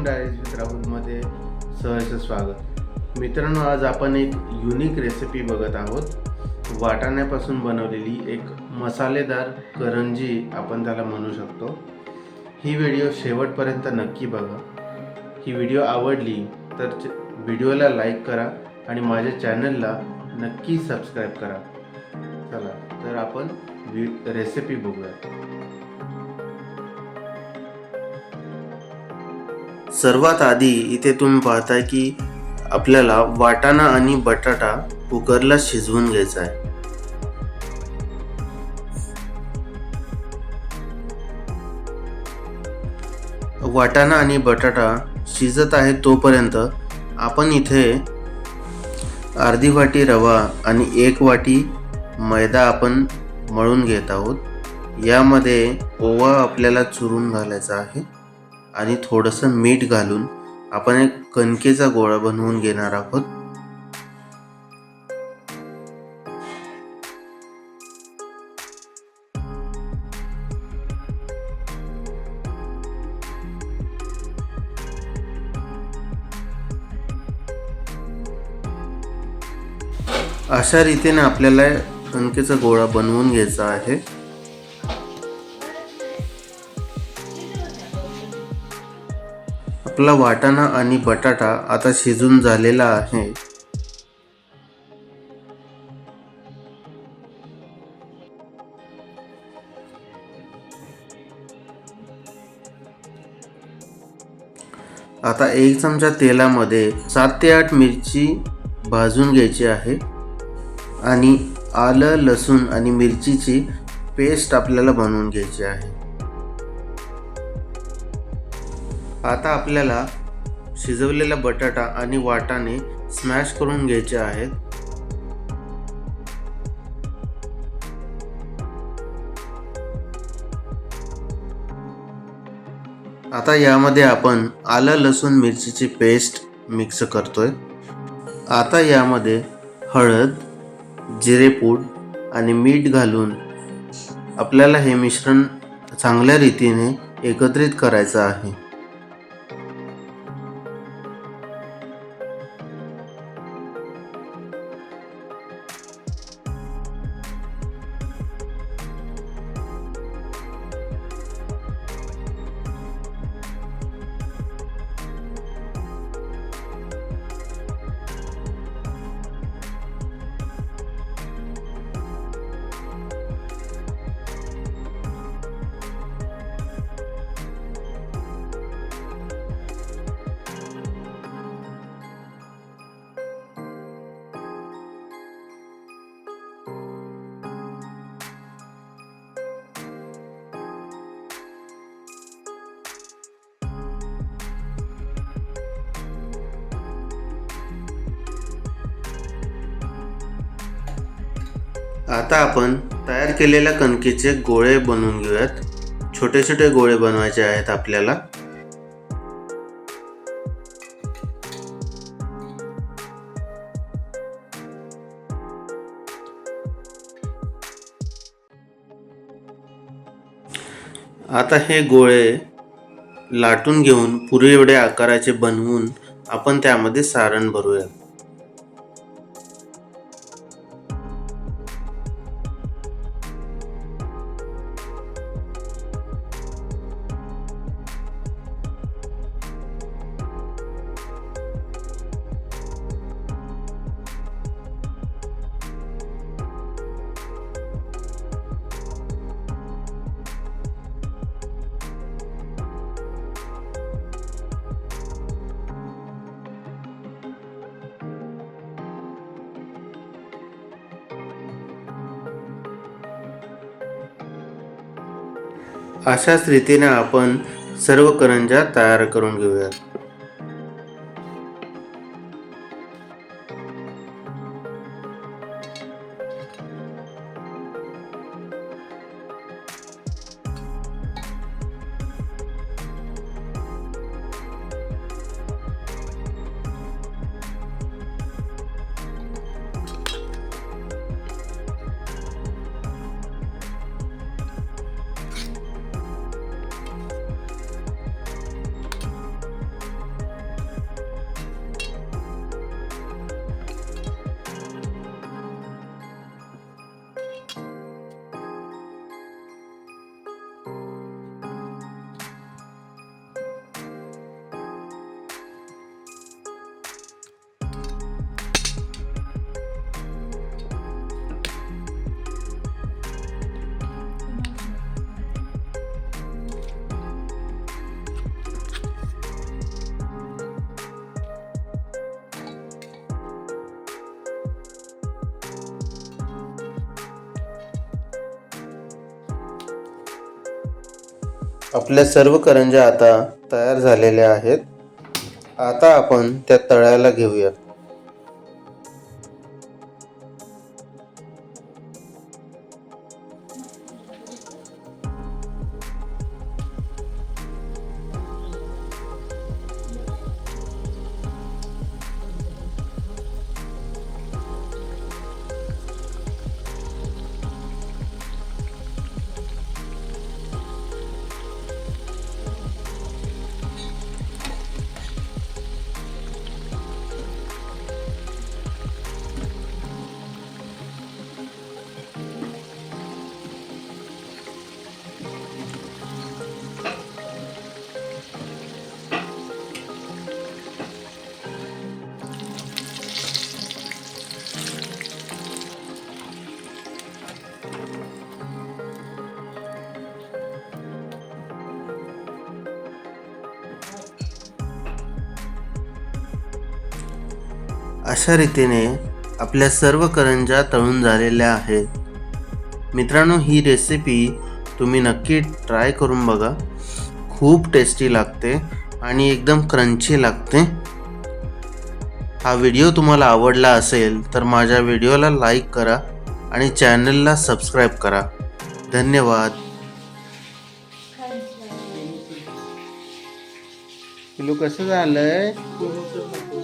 Cooking diaries with राहुलमध्ये सहर्ष स्वागत. मित्रांनो, आज आपण एक युनिक रेसिपी बघत आहोत. वाटाण्यापासून बनवलेली एक मसालेदार करंजी आपण त्याला म्हणू शकतो. ही व्हिडिओ शेवटपर्यंत नक्की बघा. ही व्हिडिओ आवडली तर व्हिडिओला लाईक करा आणि माझ्या चॅनलला नक्की सबस्क्राईब करा. चला तर आपण रेसिपी बघूया. सर्वात आधी इथे तुम्ही पाहताय की आपल्याला वाटाणा आणि बटाटा कुकरला शिजवून घ्यायचा आहे. वाटाणा आणि बटाटा शिजत आहे तोपर्यंत आपण इथे अर्धी वाटी रवा आणि 1 वाटी मैदा आपण मळून घेत आहोत. यामध्ये ओवा आपल्याला चुरून घालायचा आहे आणि थोडंसं मीठ घालून आपण एक कणकेचा गोळा बनवून घेणार आहोत. अशा रीतीने आपल्याला कणकेचा गोळा बनवून घ्यायचा आहे. आपला वाटाणा आणि बटाटा आता शिजून झालेला आहे. आता 1 चमचा तेलामध्ये 7 ते 8 मिरची भाजून घ्यायची आहे आणि आलं, लसूण आणि मिरचीची पेस्ट आपल्याला बनवून घ्यायची आहे. आता आपल्याला शिजवलेला बटाटा आणि वाटाणे स्मॅश करून घ्यायचे आहेत. आता यामध्ये आपण आलं, लसूण, मिरचीची पेस्ट मिक्स करतोय. आता यामध्ये हळद, जिरेपूड आणि मीठ घालून आपल्याला हे मिश्रण चांगल्या रीतीने एकत्रित करायचं आहे. आता आपण तयार केलेल्या कणकेचे गोळे बनवून घेऊयात. छोटे छोटे गोळे बनवायचे आहेत आपल्याला. आता हे गोळे लाटून घेऊन पुरे एवढे आकाराचे बनवून आपण त्यामध्ये सारण भरूया. अशाच रीतीने आपण सर्व करंज्या तयार करून घेऊयात. आपल्या सर्व करंज्या आता तयार झालेल्या आहेत. आता आपण त्या तळायला घेऊया. अशा रीतीने आपल्या सर्व करंज्या तळून झालेल्या आहेत. मित्रांनो, ही रेसिपी तुम्ही नक्की ट्राय करून बघा. खूप टेस्टी लागते आणि एकदम क्रंची लागते. हा व्हिडिओ तुम्हाला आवडला असेल तर माझ्या व्हिडिओला लाईक करा आणि चॅनलला सबस्क्राईब करा. धन्यवाद. पिलू कसं झालंय? करू शकतो.